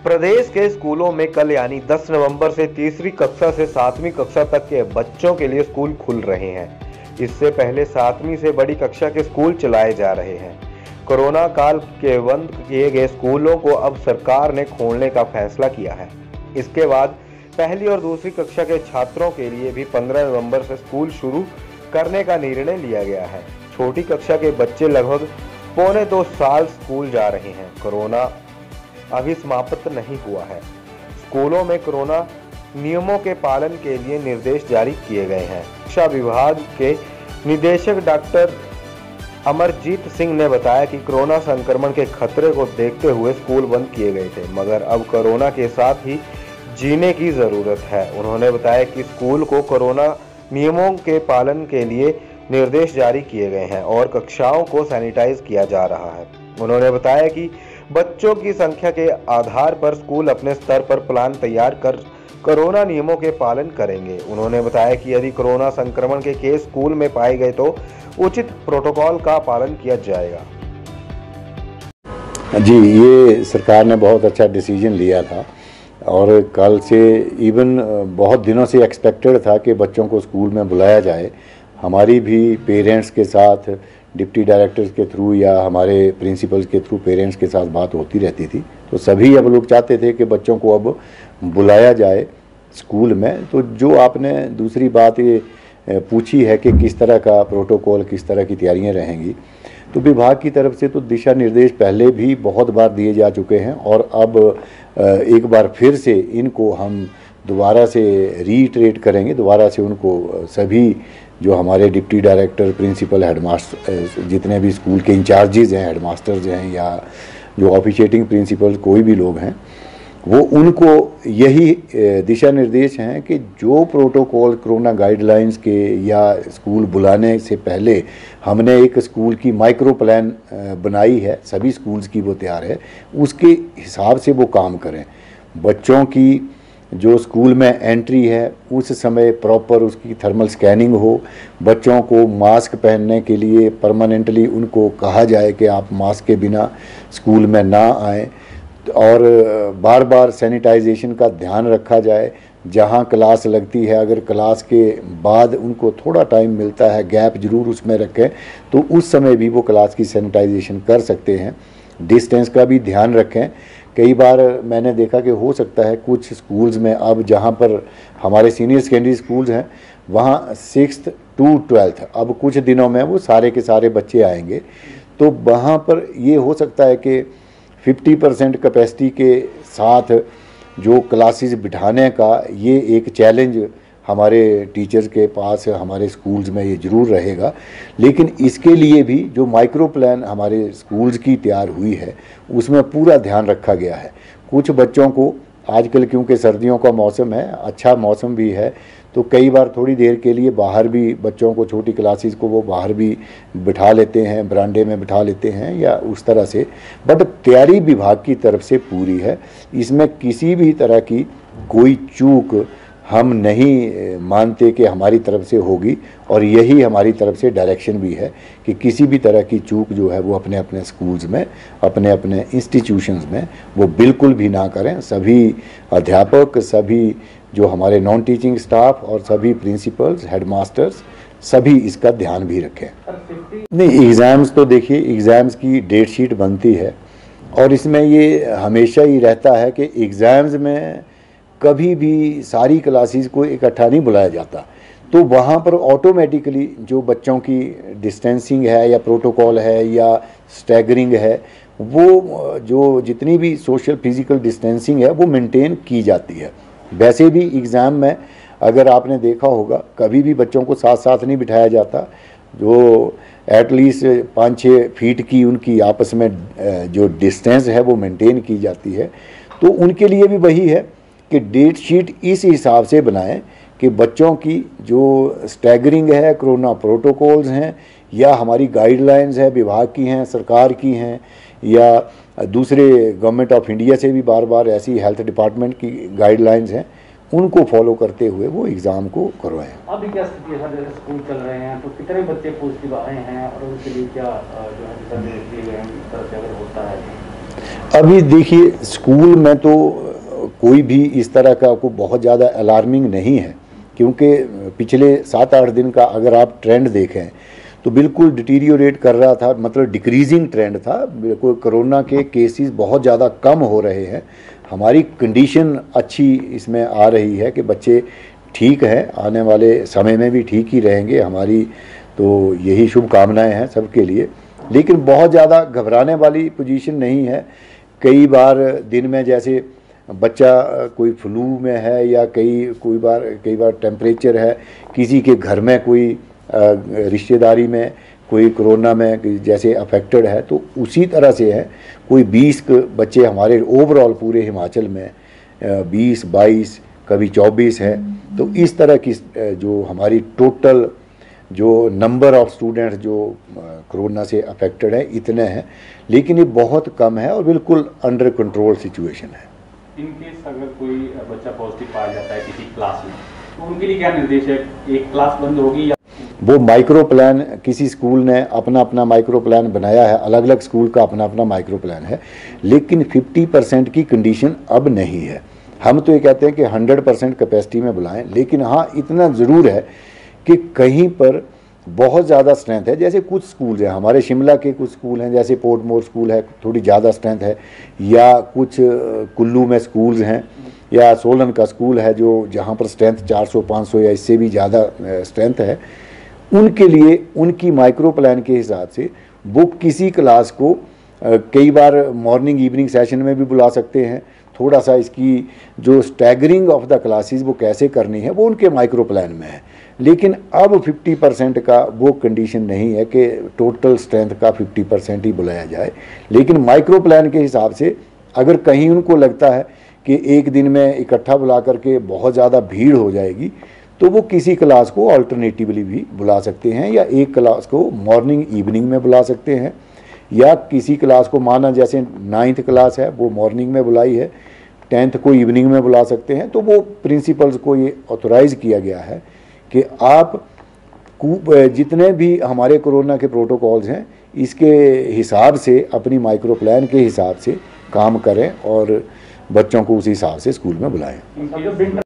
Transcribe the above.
प्रदेश के स्कूलों में कल यानी 10 नवंबर से तीसरी कक्षा से 7वीं कक्षा तक के बच्चों के लिए स्कूल खुल रहे हैं। इससे पहले 7वीं से बड़ी कक्षा के स्कूल चलाए जा रहे हैं। कोरोना काल के बंद किए गए स्कूलों को अब सरकार ने खोलने का फैसला किया है। इसके बाद पहली और दूसरी कक्षा के छात्रों के लिए भी 15 नवंबर से स्कूल शुरू करने का निर्णय लिया गया है। छोटी कक्षा के बच्चे लगभग पौने 2 साल स्कूल जा रहे हैं। कोरोना अभी समाप्त नहीं हुआ है। स्कूलों में कोरोना नियमों के पालन के लिए निर्देश जारी किए गए हैं। शिक्षा विभाग के निदेशक डॉक्टर अमरजीत सिंह ने बताया कि कोरोना संक्रमण के खतरे को देखते हुए स्कूल बंद किए गए थे, मगर अब कोरोना के साथ ही जीने की जरूरत है। उन्होंने बताया कि स्कूल को कोरोना नियमों के पालन के लिए निर्देश जारी किए गए हैं और कक्षाओं को सैनिटाइज किया जा रहा है। उन्होंने बताया कि बच्चों की संख्या के आधार पर स्कूल अपने स्तर पर प्लान तैयार कर कोरोना नियमों के पालन करेंगे। उन्होंने बताया कि यदि कोरोना संक्रमण के केस स्कूल में पाए गए तो उचित प्रोटोकॉल का पालन किया जाएगा। जी, ये सरकार ने बहुत अच्छा डिसीजन लिया था और कल से इवन बहुत दिनों से एक्सपेक्टेड था कि बच्चों को स्कूल में बुलाया जाए। हमारी भी पेरेंट्स के साथ डिप्टी डायरेक्टर्स के थ्रू या हमारे प्रिंसिपल्स के थ्रू पेरेंट्स के साथ बात होती रहती थी, तो सभी अब लोग चाहते थे कि बच्चों को अब बुलाया जाए स्कूल में। तो जो आपने दूसरी बात ये पूछी है कि किस तरह का प्रोटोकॉल, किस तरह की तैयारियां रहेंगी, तो विभाग की तरफ से तो दिशा निर्देश पहले भी बहुत बार दिए जा चुके हैं और अब एक बार फिर से इनको हम दोबारा से रीइटरेट करेंगे। दोबारा से उनको सभी जो हमारे डिप्टी डायरेक्टर, प्रिंसिपल, हेडमास्टर, जितने भी स्कूल के इंचार्जेज हैं, हेडमास्टर्स हैं या जो ऑफिशिएटिंग प्रिंसिपल कोई भी लोग हैं, वो उनको यही दिशा निर्देश हैं कि जो प्रोटोकॉल कोरोना गाइडलाइंस के या स्कूल बुलाने से पहले हमने एक स्कूल की माइक्रो प्लान बनाई है, सभी स्कूल्स की वो तैयार है, उसके हिसाब से वो काम करें। बच्चों की जो स्कूल में एंट्री है उस समय प्रॉपर उसकी थर्मल स्कैनिंग हो। बच्चों को मास्क पहनने के लिए परमानेंटली उनको कहा जाए कि आप मास्क के बिना स्कूल में ना आएँ और बार बार सैनिटाइजेशन का ध्यान रखा जाए। जहां क्लास लगती है, अगर क्लास के बाद उनको थोड़ा टाइम मिलता है, गैप ज़रूर उसमें रखें, तो उस समय भी वो क्लास की सैनिटाइजेशन कर सकते हैं। डिस्टेंस का भी ध्यान रखें। कई बार मैंने देखा कि हो सकता है कुछ स्कूल्स में अब जहां पर हमारे सीनियर सेकेंडरी स्कूल्स हैं वहां 6th to 12th अब कुछ दिनों में वो सारे के सारे बच्चे आएंगे, तो वहां पर ये हो सकता है कि 50% कैपेसिटी के साथ जो क्लासेस बिठाने का ये एक चैलेंज हमारे टीचर्स के पास, हमारे स्कूल्स में ये ज़रूर रहेगा। लेकिन इसके लिए भी जो माइक्रो प्लान हमारे स्कूल्स की तैयार हुई है उसमें पूरा ध्यान रखा गया है। कुछ बच्चों को आजकल क्योंकि सर्दियों का मौसम है, अच्छा मौसम भी है, तो कई बार थोड़ी देर के लिए बाहर भी बच्चों को, छोटी क्लासेस को वो बाहर भी बिठा लेते हैं, बरामदे में बिठा लेते हैं या उस तरह से। बट तैयारी विभाग की तरफ से पूरी है, इसमें किसी भी तरह की कोई चूक हम नहीं मानते कि हमारी तरफ से होगी और यही हमारी तरफ से डायरेक्शन भी है कि किसी भी तरह की चूक जो है वो अपने अपने स्कूल्स में, अपने अपने इंस्टीट्यूशंस में वो बिल्कुल भी ना करें। सभी अध्यापक, सभी जो हमारे नॉन टीचिंग स्टाफ और सभी प्रिंसिपल्स, हेडमास्टर्स, सभी इसका ध्यान भी रखें। नहीं, एग्ज़ाम्स तो देखिए, एग्ज़ाम्स की डेट शीट बनती है और इसमें ये हमेशा ही रहता है कि एग्ज़ाम्स में कभी भी सारी क्लासेस को इकट्ठा नहीं बुलाया जाता, तो वहाँ पर ऑटोमेटिकली जो बच्चों की डिस्टेंसिंग है या प्रोटोकॉल है या स्टैगरिंग है, वो जो जितनी भी सोशल फिजिकल डिस्टेंसिंग है वो मेंटेन की जाती है। वैसे भी एग्ज़ाम में अगर आपने देखा होगा कभी भी बच्चों को साथ साथ नहीं बिठाया जाता, जो एटलीस्ट 5-6 फीट की उनकी आपस में जो डिस्टेंस है वो मेंटेन की जाती है। तो उनके लिए भी वही है कि डेट शीट इस हिसाब से बनाएं कि बच्चों की जो स्टैगरिंग है, कोरोना प्रोटोकॉल्स हैं या हमारी गाइडलाइंस है, विभाग की हैं, सरकार की हैं या दूसरे गवर्नमेंट ऑफ इंडिया से भी बार बार ऐसी हेल्थ डिपार्टमेंट की गाइडलाइंस हैं, उनको फॉलो करते हुए वो एग्ज़ाम को करवाएं। अभी क्या स्थिति है सर, जैसे स्कूल चल रहे हैं तो कितने बच्चे पॉजिटिव आए हैं और उनके लिए क्या जो है दिशा निर्देश दिए गए हैं, इस तरह से अगर होता है? अभी देखिए स्कूल में तो कोई भी इस तरह का को बहुत ज़्यादा अलार्मिंग नहीं है, क्योंकि पिछले 7-8 दिन का अगर आप ट्रेंड देखें तो बिल्कुल डिटीरियोरेट कर रहा था, मतलब डिक्रीजिंग ट्रेंड था। बिल्कुल कोरोना के केसेस बहुत ज़्यादा कम हो रहे हैं। हमारी कंडीशन अच्छी इसमें आ रही है कि बच्चे ठीक हैं, आने वाले समय में भी ठीक ही रहेंगे। हमारी तो यही शुभकामनाएं हैं सबके लिए, लेकिन बहुत ज़्यादा घबराने वाली पोजीशन नहीं है। कई बार दिन में जैसे बच्चा कोई फ्लू में है या कई बार टेम्परेचर है, किसी के घर में कोई रिश्तेदारी में कोई कोरोना में जैसे अफेक्टेड है, तो उसी तरह से है। कोई 20 बच्चे हमारे ओवरऑल पूरे हिमाचल में 20-22 कभी 24 हैं। तो इस तरह की जो हमारी टोटल जो नंबर ऑफ स्टूडेंट्स जो कोरोना से अफेक्टेड है इतने हैं, लेकिन ये बहुत कम है और बिल्कुल अंडर कंट्रोल सिचुएशन है। इन केस अगर कोई बच्चा पॉजिटिव पाया जाता है किसी क्लास में, तो उनके लिए क्या निर्देश है? एक क्लास बंद होगी या वो माइक्रो प्लान, किसी स्कूल ने अपना अपना माइक्रो प्लान बनाया है, अलग अलग स्कूल का अपना अपना माइक्रो प्लान है, लेकिन 50% की कंडीशन अब नहीं है। हम तो ये कहते हैं कि 100% कैपेसिटी में बुलाएं, लेकिन हाँ इतना ज़रूर है कि कहीं पर बहुत ज़्यादा स्ट्रेंथ है। जैसे कुछ स्कूल हैं, हमारे शिमला के कुछ स्कूल हैं, जैसे पोर्टमोर स्कूल है, थोड़ी ज़्यादा स्ट्रेंथ है, या कुछ कुल्लू में स्कूल्स हैं, या सोलन का स्कूल है जो जहाँ पर स्ट्रेंथ 400-500 या इससे भी ज़्यादा स्ट्रेंथ है। उनके लिए उनकी माइक्रो प्लान के हिसाब से वो किसी क्लास को कई बार मॉर्निंग इवनिंग सेशन में भी बुला सकते हैं। थोड़ा सा इसकी जो स्टैगरिंग ऑफ द क्लासेस वो कैसे करनी है वो उनके माइक्रो प्लान में है, लेकिन अब 50% का वो कंडीशन नहीं है कि टोटल स्ट्रेंथ का 50% ही बुलाया जाए। लेकिन माइक्रो प्लान के हिसाब से अगर कहीं उनको लगता है कि एक दिन में इकट्ठा बुला करके बहुत ज़्यादा भीड़ हो जाएगी, तो वो किसी क्लास को अल्टरनेटिवली भी बुला सकते हैं, या एक क्लास को मॉर्निंग इवनिंग में बुला सकते हैं, या किसी क्लास को माना जैसे 9th क्लास है वो मॉर्निंग में बुलाई है, 10th को इवनिंग में बुला सकते हैं। तो वो प्रिंसिपल्स को ये ऑथोराइज़ किया गया है कि आप जितने भी हमारे कोरोना के प्रोटोकॉल्स हैं इसके हिसाब से अपनी माइक्रो प्लान के हिसाब से काम करें और बच्चों को उसी हिसाब से स्कूल में बुलाएं।